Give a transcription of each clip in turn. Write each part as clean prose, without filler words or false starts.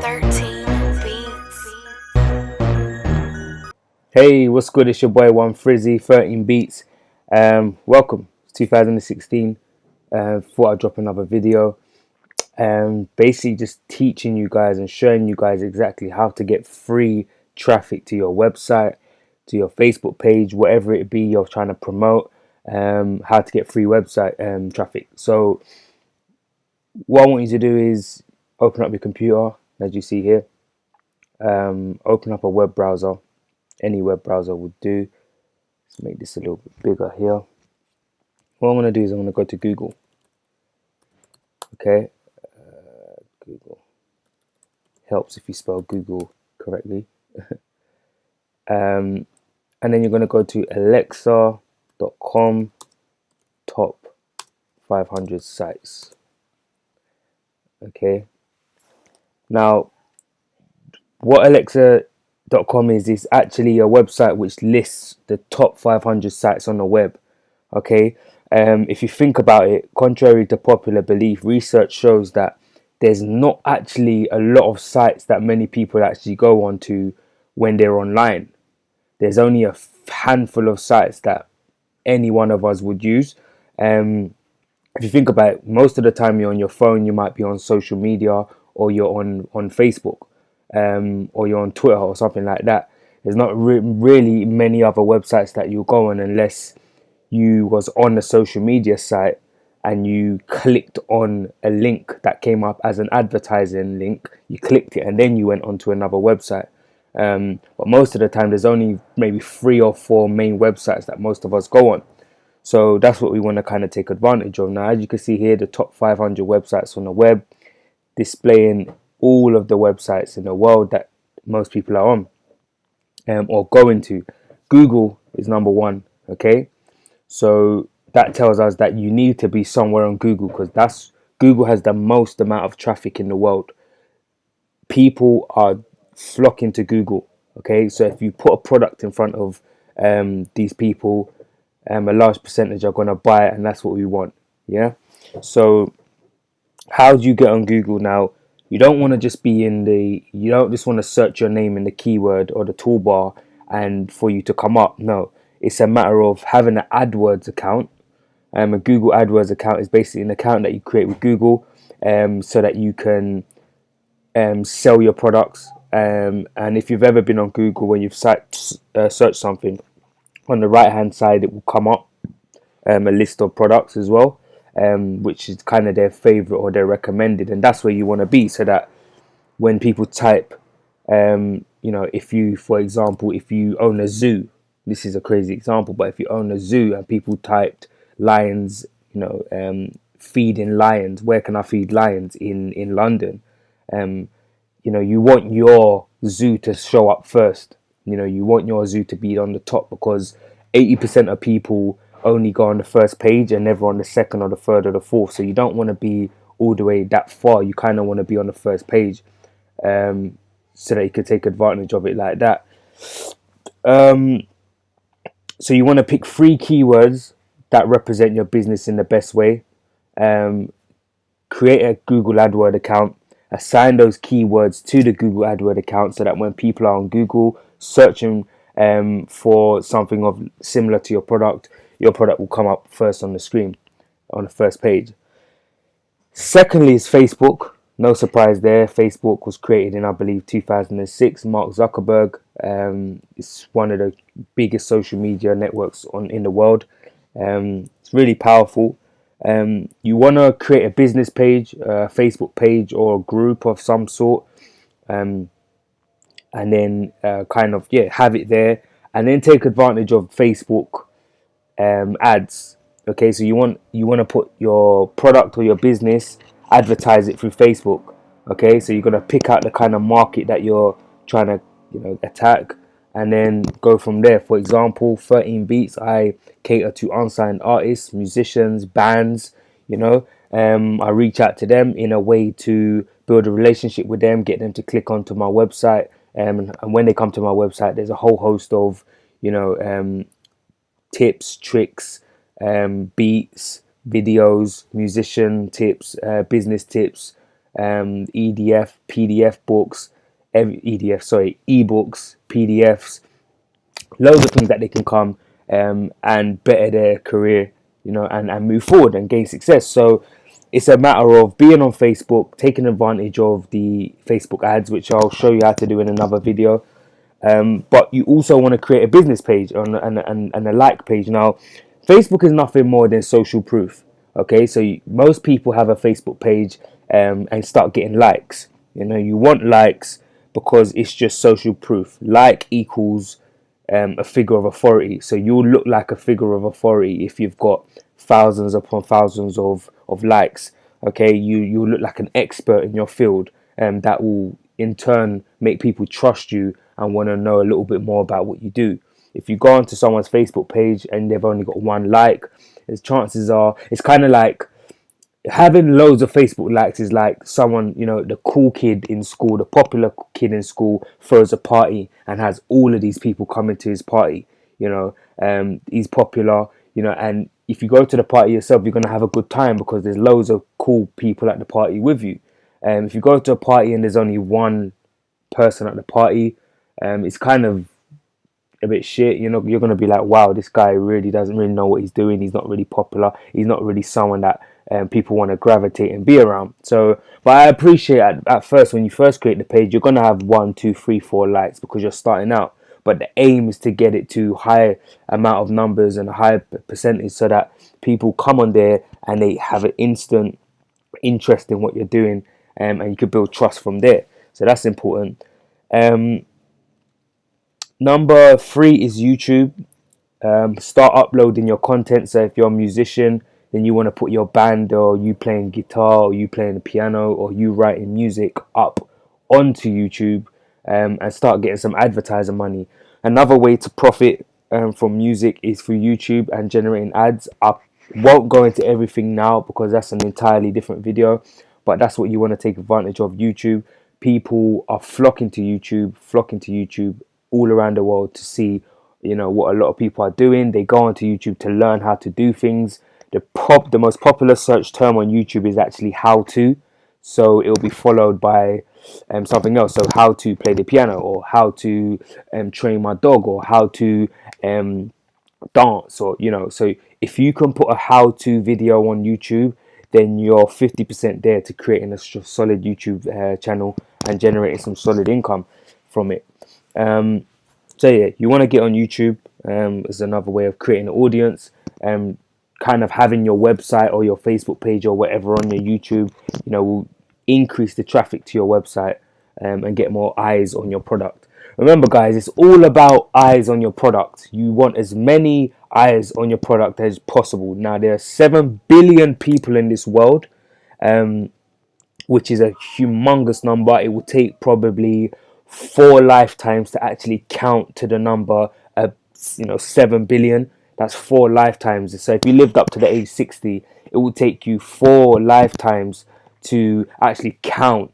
13 Beats. Hey, what's good? It's your boy One Frizzy, 13 Beats. Welcome, it's 2016. Thought I'd drop another video. Basically just teaching you guys and showing you guys exactly how to get free traffic to your website, to your Facebook page, whatever it be you're trying to promote. How to get free website traffic. So what I want you to do is open up your computer, as you see here. Open up a web browser. Any web browser would do. Let's make this a little bit bigger here. What I'm going to do is I'm going to go to Google. Okay, Google helps if you spell Google correctly. And then you're going to go to alexa.com top 500 sites. Okay, now what alexa.com is actually a website which lists the top 500 sites on the web. Okay, if you think about it, contrary to popular belief, research shows that there's not actually a lot of sites that many people actually go onto when they're online. There's only a handful of sites that any one of us would use. If you think about it, most of the time you're on your phone, you might be on social media, or you're on Facebook, or you're on Twitter or something like that. There's not really many other websites that you go on unless you was on a social media site and you clicked on a link that came up as an advertising link. You clicked it and then you went onto another website. But most of the time there's only maybe 3 or 4 main websites that most of us go on. So that's what we want to kind of take advantage of. Now, as you can see here, the top 500 websites on the web, displaying all of the websites in the world that most people are on, or going to. Google is number 1. Okay, so that tells us that you need to be somewhere on Google, because Google has the most amount of traffic in the world. People are flocking to Google. Okay, so if you put a product in front of these people, a large percentage are going to buy it, and that's what we want. Yeah, so how do you get on Google? Now, you don't want to just be you don't just want to search your name in the keyword or the toolbar and for you to come up. No, it's a matter of having an AdWords account. A Google AdWords account is basically an account that you create with Google, so that you can sell your products. And if you've ever been on Google, when you've searched something, on the right hand side it will come up a list of products as well, which is kind of their favorite or their recommended, and that's where you want to be, so that when people type, if you, for example, if you own a zoo, this is a crazy example, but if you own a zoo and people typed lions, feeding lions, where can I feed lions in London, you want your zoo to show up first. You want your zoo to be on the top, because 80% of people only go on the first page and never on the second or the third or the fourth. So you don't want to be all the way that far. You kind of want to be on the first page, so that you can take advantage of it like that. So you want to pick 3 keywords that represent your business in the best way. Create a Google AdWords account. Assign those keywords to the Google AdWords account, so that when people are on Google searching for something of similar to your product will come up first on the screen, on the first page. Secondly is Facebook. No surprise there. Facebook was created in, I believe, 2006. Mark Zuckerberg. It's one of the biggest social media networks in the world. It's really powerful. You want to create a business page, a Facebook page, or a group of some sort, and then have it there, and then take advantage of Facebook ads. Okay, so you want to put your product or your business, advertise it through Facebook. Okay, so you're gonna pick out the kind of market that you're trying to attack, and then go from there. For example, 13 Beats, I cater to unsigned artists, musicians, bands. I reach out to them in a way to build a relationship with them, get them to click onto my website, and when they come to my website, there's a whole host of tips, tricks, beats, videos, musician tips, business tips, EDF, PDF books, ebooks, PDFs, loads of things that they can come and better their career, and move forward and gain success. So it's a matter of being on Facebook, taking advantage of the Facebook ads, which I'll show you how to do in another video. But you also want to create a business page and a like page. Now, Facebook is nothing more than social proof. Okay, so most people have a Facebook page and start getting likes. You want likes because it's just social proof. Like equals a figure of authority. So you'll look like a figure of authority if you've got thousands upon thousands of likes. Okay, you'll look like an expert in your field, and that will in turn make people trust you and want to know a little bit more about what you do. If you go onto someone's Facebook page and they've only got one like, as chances are it's kind of like having loads of Facebook likes is like someone, the cool kid in school, the popular kid in school throws a party and has all of these people coming to his party. He's popular, and if you go to the party yourself, you're going to have a good time because there's loads of cool people at the party with you. If you go to a party and there's only one person at the party, it's kind of a bit shit. You're going to be like, wow, this guy really doesn't really know what he's doing. He's not really popular. He's not really someone that people want to gravitate and be around. So, but I appreciate at first when you first create the page, you're going to have 1, 2, 3, 4 likes because you're starting out. But the aim is to get it to high amount of numbers and a high percentage so that people come on there and they have an instant interest in what you're doing, and you can build trust from there. So that's important. Number 3 is YouTube. Start uploading your content. So if you're a musician, then you want to put your band, or you playing guitar, or you playing the piano, or you writing music up onto YouTube, and start getting some advertiser money. Another way to profit from music is through YouTube and generating ads. I won't go into everything now because that's an entirely different video, but that's what you want to take advantage of. YouTube, people are flocking to YouTube all around the world to see what a lot of people are doing. They go onto YouTube to learn how to do things. The most popular search term on YouTube is actually how to, so it will be followed by something else. So how to play the piano, or how to train my dog, or how to dance, or so if you can put a how to video on YouTube, then you're 50% there to creating a solid YouTube channel and generating some solid income from it. So yeah, you want to get on YouTube as another way of creating an audience, kind of having your website or your Facebook page or whatever on your YouTube, will increase the traffic to your website and get more eyes on your product. Remember guys, it's all about eyes on your product. You want as many eyes on your product as possible. Now there are 7 billion people in this world, which is a humongous number. It will take probably 4 lifetimes to actually count to the number of 7 billion. That's 4 lifetimes. So if you lived up to the age 60, it will take you 4 lifetimes to actually count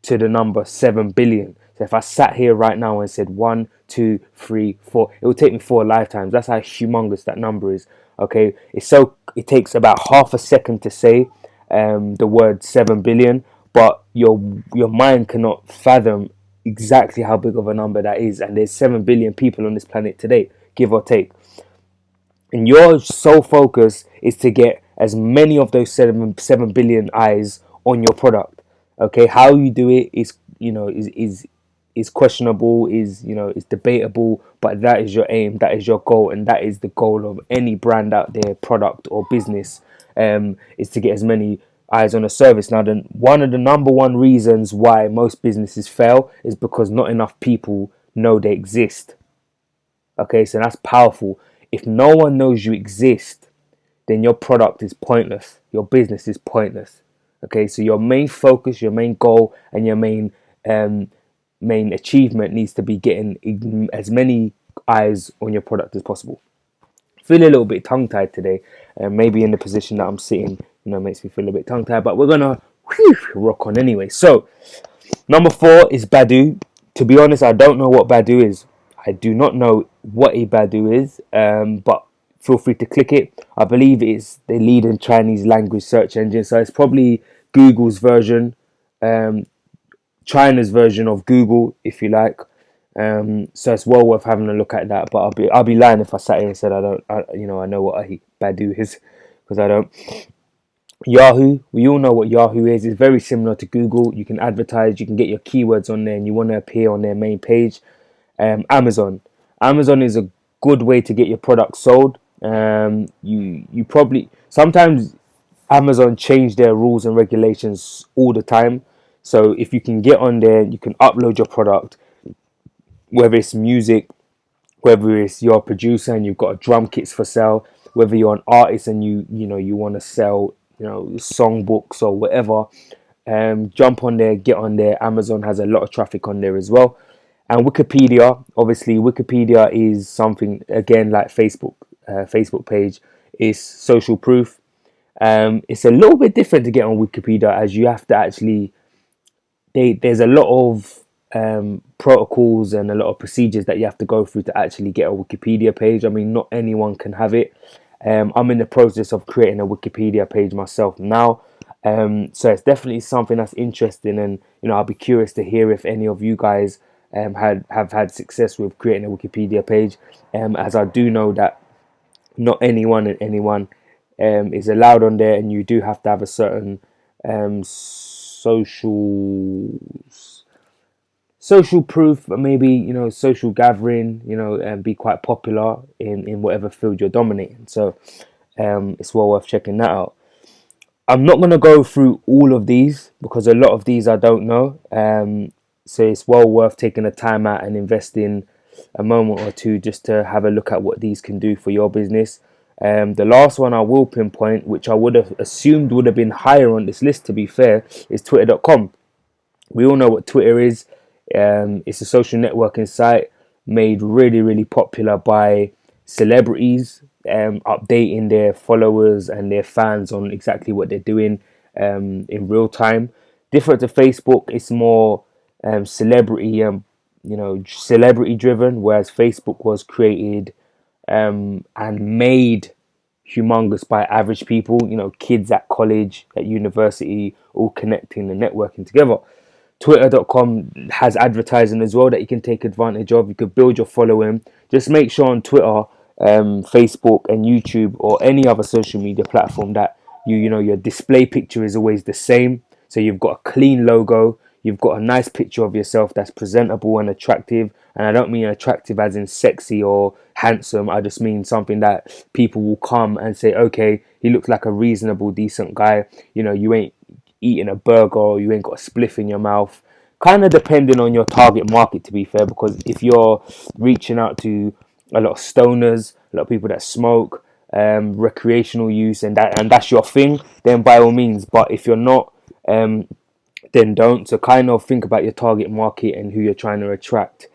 to the number 7 billion. So if I sat here right now and said 1, 2, 3, 4, it will take me 4 lifetimes. That's how humongous that number is. Okay, it takes about half a second to say the word 7 billion, but your mind cannot fathom exactly how big of a number that is. And there's 7 billion people on this planet today, give or take. And your sole focus is to get as many of those 7 billion eyes on your product. Okay, how you do it is is questionable, is debatable, but that is your aim, that is your goal, and that is the goal of any brand out there, product or business, is to get as many eyes on a service. Now, one of the number one reasons why most businesses fail is because not enough people know they exist. Okay, so that's powerful. If no one knows you exist, then your product is pointless. Your business is pointless. Okay, so your main focus, your main goal, and your main achievement needs to be getting as many eyes on your product as possible. Feeling a little bit tongue-tied today, and maybe in the position that I'm sitting, makes me feel a bit tongue-tied, but we're gonna rock on anyway. So, number 4 is Badoo. To be honest, I don't know what Badoo is. I do not know what a Badoo is, but feel free to click it. I believe it's the leading Chinese language search engine, so it's probably Google's version China's version of Google, if you like. So it's well worth having a look at that. But I'll be lying if I sat here and said I know what a Badu is, because I don't. Yahoo, we all know what Yahoo is. It's very similar to Google. You can advertise, you can get your keywords on there, and you want to appear on their main page. Amazon, Amazon is a good way to get your product sold. You probably sometimes Amazon change their rules and regulations all the time. So if you can get on there, you can upload your product, whether it's music, whether it's you're a producer and you've got a drum kits for sale, whether you're an artist and you want to sell songbooks or whatever. Jump on there, get on there. Amazon has a lot of traffic on there as well. And Wikipedia, obviously, Wikipedia is something again like Facebook page is social proof. It's a little bit different to get on Wikipedia, as you have to actually there's a lot of protocols and a lot of procedures that you have to go through to actually get a Wikipedia page. I mean, not anyone can have it. I'm in the process of creating a Wikipedia page myself now. So it's definitely something that's interesting, and I'll be curious to hear if any of you guys have had success with creating a Wikipedia page, as I do know that not anyone is allowed on there, and you do have to have a certain social proof, maybe social gathering, and be quite popular in whatever field you're dominating. So it's well worth checking that out. I'm not going to go through all of these because a lot of these I don't know. So it's well worth taking a time out and investing a moment or two just to have a look at what these can do for your business. The last one I will pinpoint, which I would have assumed would have been higher on this list, to be fair, is Twitter.com. We all know what Twitter is. It's a social networking site made really, really popular by celebrities, updating their followers and their fans on exactly what they're doing in real time. Different to Facebook, it's more celebrity driven, whereas Facebook was created and made humongous by average people, kids at college, at university, all connecting and networking together. Twitter.com has advertising as well that you can take advantage of. You could build your following. Just make sure on Twitter, Facebook and YouTube or any other social media platform that your display picture is always the same. So you've got a clean logo, you've got a nice picture of yourself that's presentable and attractive. And I don't mean attractive as in sexy or handsome. I just mean something that people will come and say, okay, he looks like a reasonable, decent guy. You ain't eating a burger or you ain't got a spliff in your mouth. Kind of depending on your target market, to be fair, because if you're reaching out to a lot of stoners, a lot of people that smoke, recreational use, and that's your thing, then by all means. But if you're not, then don't. So kind of think about your target market and who you're trying to attract.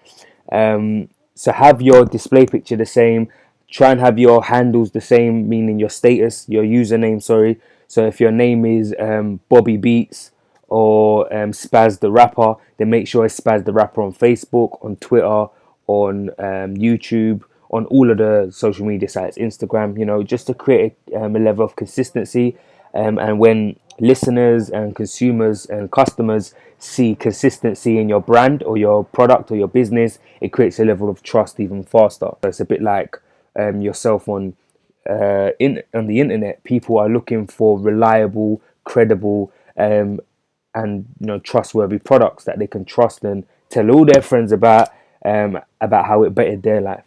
So have your display picture the same. Try and have your handles the same, meaning your status, your username, sorry. So if your name is Bobby Beats or Spaz the Rapper, then make sure it's Spaz the Rapper on Facebook, on Twitter, on YouTube, on all of the social media sites, Instagram, just to create a level of consistency. And when listeners and consumers and customers see consistency in your brand or your product or your business, it creates a level of trust even faster. So it's a bit like yourself on the internet. People are looking for reliable, credible, and trustworthy products that they can trust and tell all their friends about how it bettered their life.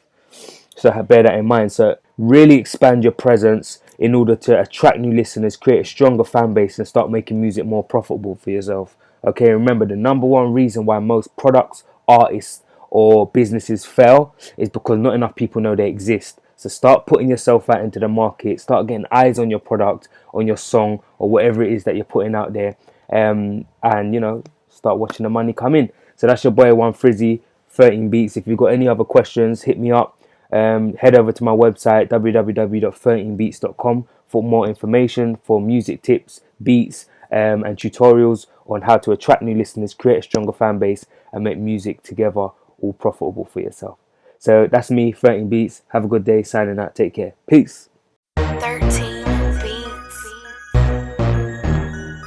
So bear that in mind. So really expand your presence in order to attract new listeners, create a stronger fan base, and start making music more profitable for yourself. Okay, remember, the number one reason why most products, artists, or businesses fail is because not enough people know they exist. So start putting yourself out into the market, start getting eyes on your product, on your song, or whatever it is that you're putting out there, and start watching the money come in. So that's your boy One Frizzy, 13 Beats. If you've got any other questions, hit me up. Head over to my website www.13beats.com for more information, for music tips, beats, and tutorials on how to attract new listeners, create a stronger fan base, and make music together all profitable for yourself. So that's me, 13 Beats. Have a good day. Signing out. Take care. Peace.